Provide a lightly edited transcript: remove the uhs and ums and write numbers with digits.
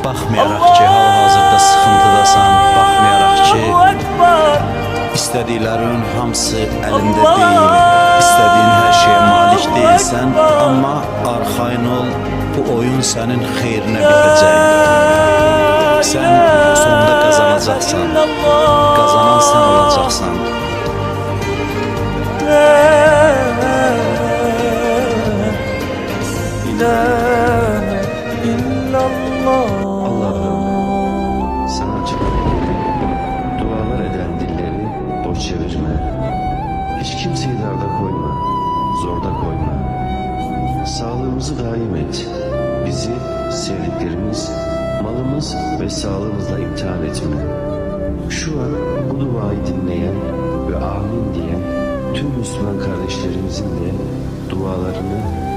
Baxmayaraq ki, hal-hazırda sıxıntıdasan, baxmayaraq ki, istədiklərin hamısı əlində deyil, istədiyin hər şeyə malik deyilsən, amma arxayın ol, bu oyun sənin xeyrinə bitəcək. Sən sonunda qazanacaqsan, qazanan sən olacaqsan. Allah'ım, sana çok dualar eden dilleri boş çevirme. Hiç kimseyi darda koyma, zorda koyma. Sağlığımızı daim et. Bizi sevdiklerimiz, malımız ve sağlığımızla imtihan etme. Şu an bu duayı dinleyen ve amin diyen tüm Müslüman kardeşlerimizin de dualarını